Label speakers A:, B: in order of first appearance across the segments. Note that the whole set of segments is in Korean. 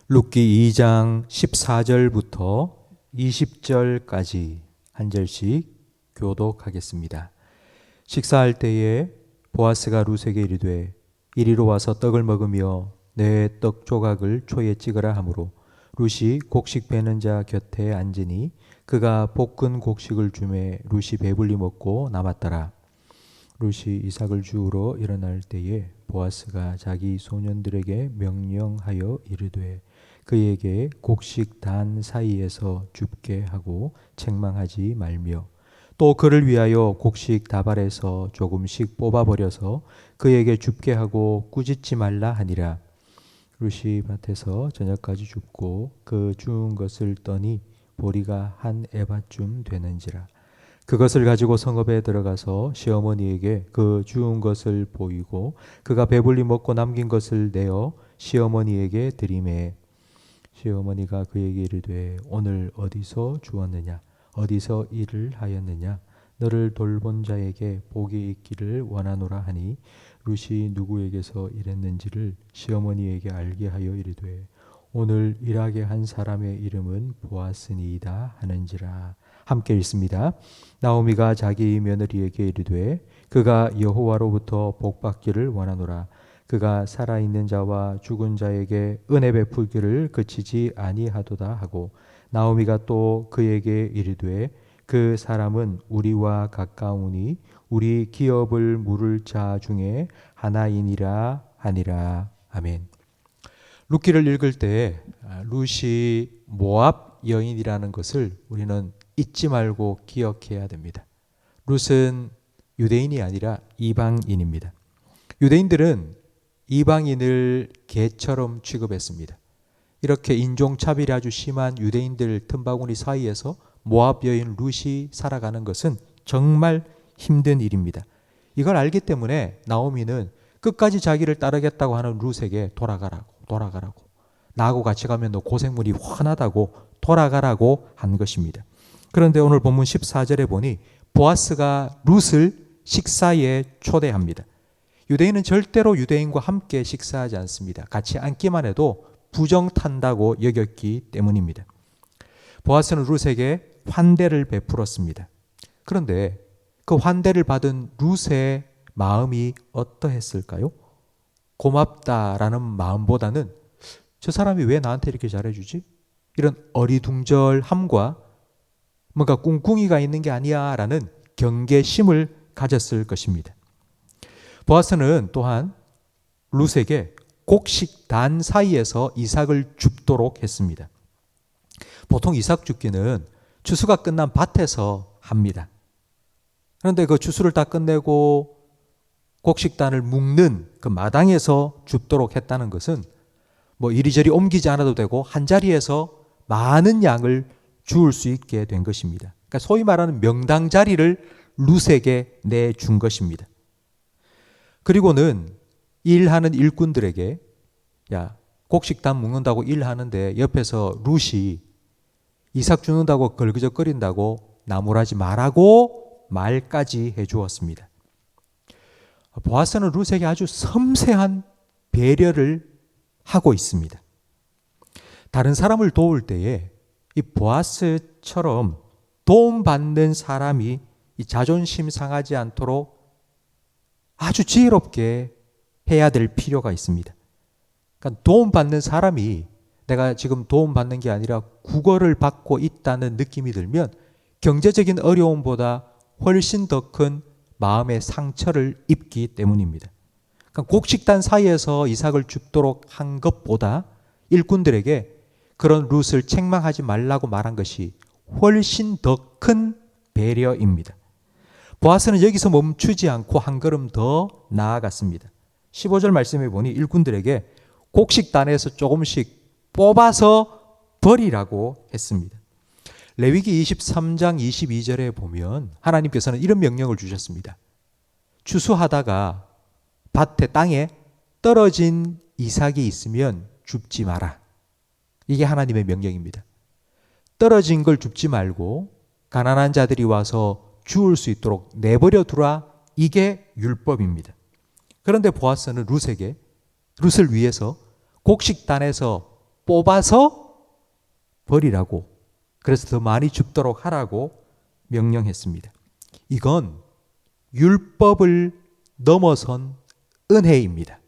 A: 룻기 2장 14절부터 20절까지 한 절씩 교독하겠습니다. 식사할 때에 보아스가 룻에게 이르되 이리로 와서 떡을 먹으며 내 떡 조각을 초에 찍으라 하므로 룻이 곡식 베는 자 곁에 앉으니 그가 볶은 곡식을 주매 룻이 배불리 먹고 남았더라. 룻이 이삭을 주우러 일어날 때에 보아스가 자기 소년들에게 명령하여 이르되 그에게 곡식 단 사이에서 줍게 하고 책망하지 말며 또 그를 위하여 곡식 다발에서 조금씩 뽑아버려서 그에게 줍게 하고 꾸짖지 말라 하니라. 룻이 밭에서 저녁까지 줍고 그 주운 것을 떠니 보리가 한 에바쯤 되는지라. 그것을 가지고 성읍에 들어가서 시어머니에게 그 주운 것을 보이고 그가 배불리 먹고 남긴 것을 내어 시어머니에게 드리매 시어머니가 그에게 이르되 오늘 어디서 주었느냐 어디서 일을 하였느냐 너를 돌본 자에게 복이 있기를 원하노라 하니 룻이 누구에게서 일했는지를 시어머니에게 알게 하여 이르되 오늘 일하게 한 사람의 이름은 보아스니이다 하는지라. 함께 읽습니다. 나오미가 자기 며느리에게 이르되 그가 여호와로부터 복받기를 원하노라. 그가 살아있는 자와 죽은 자에게 은혜 베풀기를 그치지 아니하도다 하고 나오미가 또 그에게 이르되 그 사람은 우리와 가까우니 우리 기업을 물을 자 중에 하나이니라 하니라. 아멘. 룻기를 읽을 때 룻이 모압 여인이라는 것을 우리는 잊지 말고 기억해야 됩니다. 룻은 유대인이 아니라 이방인입니다. 유대인들은 이방인을 개처럼 취급했습니다. 이렇게 인종차별이 아주 심한 유대인들 틈바구니 사이에서 모압 여인 룻이 살아가는 것은 정말 힘든 일입니다. 이걸 알기 때문에 나오미는 끝까지 자기를 따르겠다고 하는 룻에게 돌아가라고 나하고 같이 가면 너 고생물이 훤하다고 돌아가라고 한 것입니다. 그런데 오늘 본문 14절에 보니 보아스가 룻을 식사에 초대합니다. 유대인은 절대로 유대인과 함께 식사하지 않습니다. 같이 앉기만 해도 부정탄다고 여겼기 때문입니다. 보아스는 룻에게 환대를 베풀었습니다. 그런데 그 환대를 받은 룻의 마음이 어떠했을까요? 고맙다라는 마음보다는 저 사람이 왜 나한테 이렇게 잘해주지? 이런 어리둥절함과 뭔가 꿍꿍이가 있는 게 아니야 라는 경계심을 가졌을 것입니다. 보아스는 또한 룻에게 곡식 단 사이에서 이삭을 줍도록 했습니다. 보통 이삭 줍기는 추수가 끝난 밭에서 합니다. 그런데 그 추수를 다 끝내고 곡식단을 묶는 그 마당에서 줍도록 했다는 것은 뭐 이리저리 옮기지 않아도 되고 한 자리에서 많은 양을 주울 수 있게 된 것입니다. 그러니까 소위 말하는 명당 자리를 룻에게 내준 것입니다. 그리고는 일하는 일꾼들에게 야 곡식단 묶는다고 일하는데 옆에서 룻이 이삭 주는다고 걸그적거린다고 나무라지 말라고 말까지 해주었습니다. 보아스는 룻에게 아주 섬세한 배려를 하고 있습니다. 다른 사람을 도울 때에 이 보아스처럼 도움받는 사람이 이 자존심 상하지 않도록 아주 지혜롭게 해야 될 필요가 있습니다. 그러니까 도움받는 사람이 내가 지금 도움받는 게 아니라 구걸을 받고 있다는 느낌이 들면 경제적인 어려움보다 훨씬 더 큰 마음의 상처를 입기 때문입니다. 그러니까 곡식단 사이에서 이삭을 줍도록 한 것보다 일꾼들에게 그런 룻을 책망하지 말라고 말한 것이 훨씬 더 큰 배려입니다. 보아스는 여기서 멈추지 않고 한 걸음 더 나아갔습니다. 15절 말씀해 보니 일꾼들에게 곡식단에서 조금씩 뽑아서 버리라고 했습니다. 레위기 23장 22절에 보면 하나님께서는 이런 명령을 주셨습니다. 추수하다가 밭에 땅에 떨어진 이삭이 있으면 줍지 마라. 이게 하나님의 명령입니다. 떨어진 걸 줍지 말고 가난한 자들이 와서 주울 수 있도록 내버려 두라. 이게 율법입니다. 그런데 보아스는 룻을 위해서 곡식단에서 뽑아서 버리라고, 그래서 더 많이 줍도록 하라고 명령했습니다. 이건 율법을 넘어선 은혜입니다.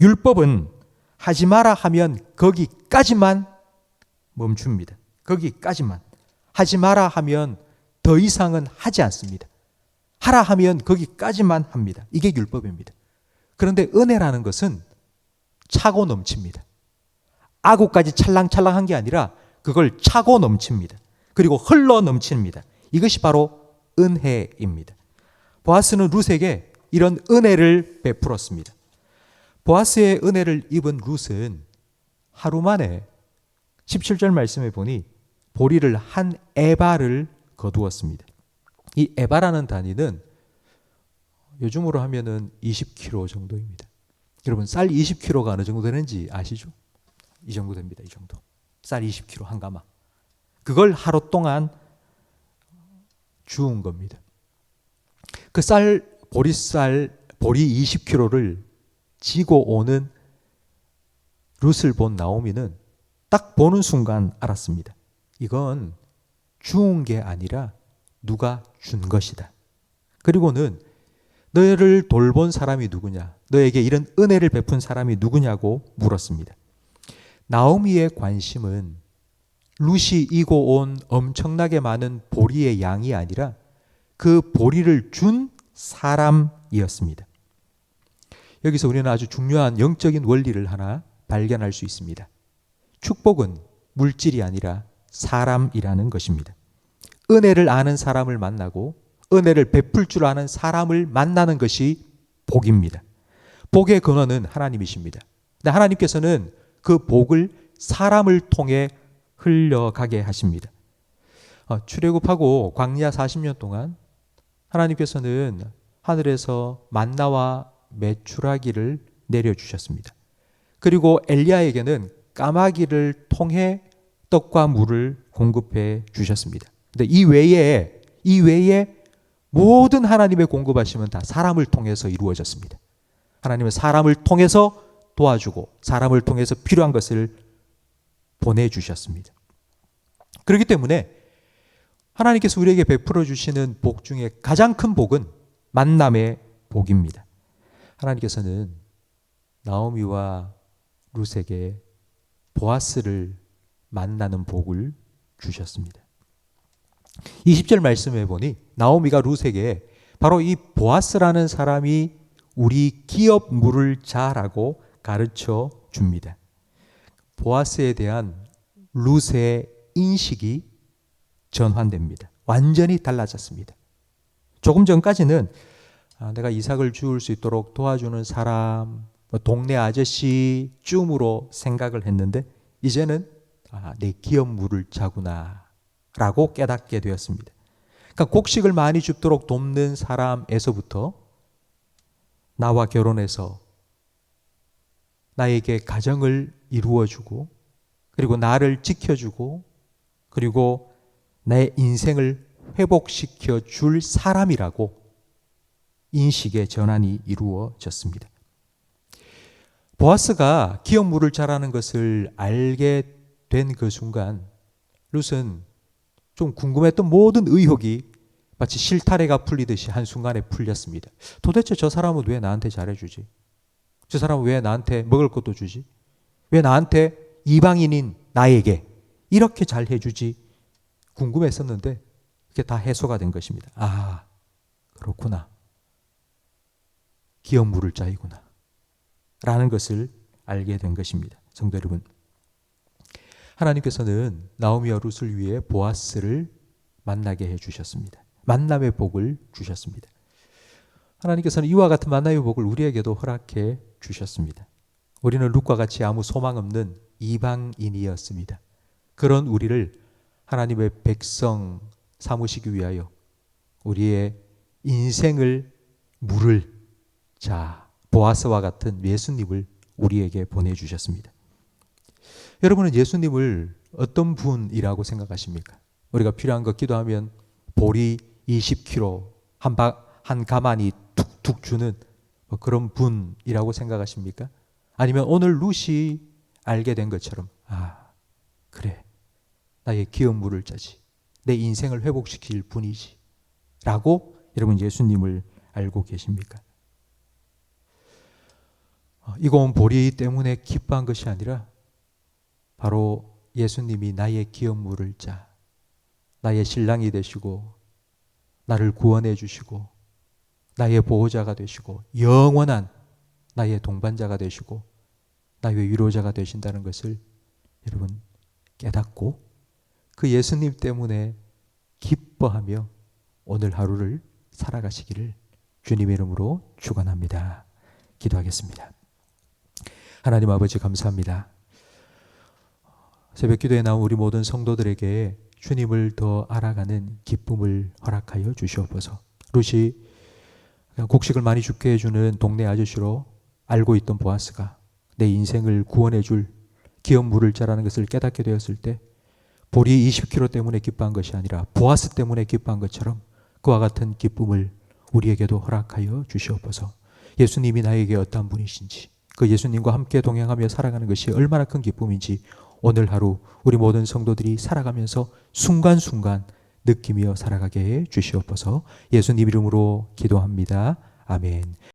A: 율법은 하지 마라 하면 거기까지만 멈춥니다. 거기까지만. 하지 마라 하면 더 이상은 하지 않습니다. 하라 하면 거기까지만 합니다. 이게 율법입니다. 그런데 은혜라는 것은 차고 넘칩니다. 아구까지 찰랑찰랑한 게 아니라 그걸 차고 넘칩니다. 그리고 흘러 넘칩니다. 이것이 바로 은혜입니다. 보아스는 룻에게 이런 은혜를 베풀었습니다. 보아스의 은혜를 입은 룻은 하루 만에 17절 말씀에 보니 보리를 한 에바를 거두었습니다. 이 에바라는 단위는 요즘으로 하면은 20kg 정도입니다. 여러분, 쌀 20kg가 어느 정도 되는지 아시죠? 이 정도 됩니다. 이 정도. 쌀 20kg 한 가마. 그걸 하루 동안 주운 겁니다. 그 보리 20kg를 지고 오는 룻을 본 나오미는 딱 보는 순간 알았습니다. 이건 주운 게 아니라 누가 준 것이다. 그리고는 너를 돌본 사람이 누구냐? 너에게 이런 은혜를 베푼 사람이 누구냐고 물었습니다. 나오미의 관심은 룻이 이고 온 엄청나게 많은 보리의 양이 아니라 그 보리를 준 사람이었습니다. 여기서 우리는 아주 중요한 영적인 원리를 하나 발견할 수 있습니다. 축복은 물질이 아니라 사람이라는 것입니다. 은혜를 아는 사람을 만나고 은혜를 베풀 줄 아는 사람을 만나는 것이 복입니다. 복의 근원은 하나님이십니다. 근데 하나님께서는 그 복을 사람을 통해 흘려가게 하십니다. 출애굽하고 광야 40년 동안 하나님께서는 하늘에서 만나와 메추라기를 내려주셨습니다. 그리고 엘리야에게는 까마귀를 통해 떡과 물을 공급해 주셨습니다. 근데 이 외에 모든 하나님의 공급하심은 다 사람을 통해서 이루어졌습니다. 하나님은 사람을 통해서 도와주고 사람을 통해서 필요한 것을 보내주셨습니다. 그렇기 때문에 하나님께서 우리에게 베풀어 주시는 복 중에 가장 큰 복은 만남의 복입니다. 하나님께서는 나오미와 룻에게 보아스를 만나는 복을 주셨습니다. 20절 말씀해 보니 나오미가 룻에게 바로 이 보아스라는 사람이 우리 기업 물을 자라고 가르쳐 줍니다. 보아스에 대한 룻의 인식이 전환됩니다. 완전히 달라졌습니다. 조금 전까지는 내가 이삭을 주울 수 있도록 도와주는 사람, 동네 아저씨쯤으로 생각을 했는데 이제는 내 기업 물을 자구나 라고 깨닫게 되었습니다. 그러니까 곡식을 많이 줍도록 돕는 사람에서부터 나와 결혼해서 나에게 가정을 이루어주고 그리고 나를 지켜주고 그리고 내 인생을 회복시켜 줄 사람이라고 인식의 전환이 이루어졌습니다. 보아스가 기업 물을 자라는 것을 알게 된 그 순간 룻은 좀 궁금했던 모든 의혹이 마치 실타래가 풀리듯이 한순간에 풀렸습니다. 도대체 저 사람은 왜 나한테 잘해주지? 저 사람은 왜 나한테 먹을 것도 주지? 왜 나한테 이방인인 나에게 이렇게 잘해주지? 궁금했었는데 그게 다 해소가 된 것입니다. 그렇구나. 기업 물을 자이구나. 라는 것을 알게 된 것입니다. 성도 여러분, 하나님께서는 나오미와 룻을 위해 보아스를 만나게 해주셨습니다. 만남의 복을 주셨습니다. 하나님께서는 이와 같은 만남의 복을 우리에게도 허락해 주셨습니다. 우리는 룻과 같이 아무 소망 없는 이방인이었습니다. 그런 우리를 하나님의 백성 삼으시기 위하여 우리의 인생을 물을 자 보아스와 같은 예수님을 우리에게 보내주셨습니다. 여러분은 예수님을 어떤 분이라고 생각하십니까? 우리가 필요한 것 기도하면 보리 20kg 한 가마니 툭툭 주는 그런 분이라고 생각하십니까? 아니면 오늘 룻이 알게 된 것처럼 아, 그래. 나의 기업 물을 자지. 내 인생을 회복시킬 분이지. 라고 여러분 예수님을 알고 계십니까? 이고은 보리 때문에 기뻐한 것이 아니라 바로 예수님이 나의 기업 물을 자, 나의 신랑이 되시고 나를 구원해 주시고 나의 보호자가 되시고 영원한 나의 동반자가 되시고 나의 위로자가 되신다는 것을 여러분 깨닫고 그 예수님 때문에 기뻐하며 오늘 하루를 살아가시기를 주님의 이름으로 축원합니다. 기도하겠습니다. 하나님 아버지 감사합니다. 새벽 기도에 나온 우리 모든 성도들에게 주님을 더 알아가는 기쁨을 허락하여 주시옵소서. 루시 곡식을 많이 죽게 해주는 동네 아저씨로 알고 있던 보아스가 내 인생을 구원해 줄 기업 물을 자라는 것을 깨닫게 되었을 때 보리 20kg 때문에 기뻐한 것이 아니라 보아스 때문에 기뻐한 것처럼 그와 같은 기쁨을 우리에게도 허락하여 주시옵소서. 예수님이 나에게 어떠한 분이신지 그 예수님과 함께 동행하며 살아가는 것이 얼마나 큰 기쁨인지 오늘 하루 우리 모든 성도들이 살아가면서 순간순간 느끼며 살아가게 해 주시옵소서. 예수님 이름으로 기도합니다. 아멘.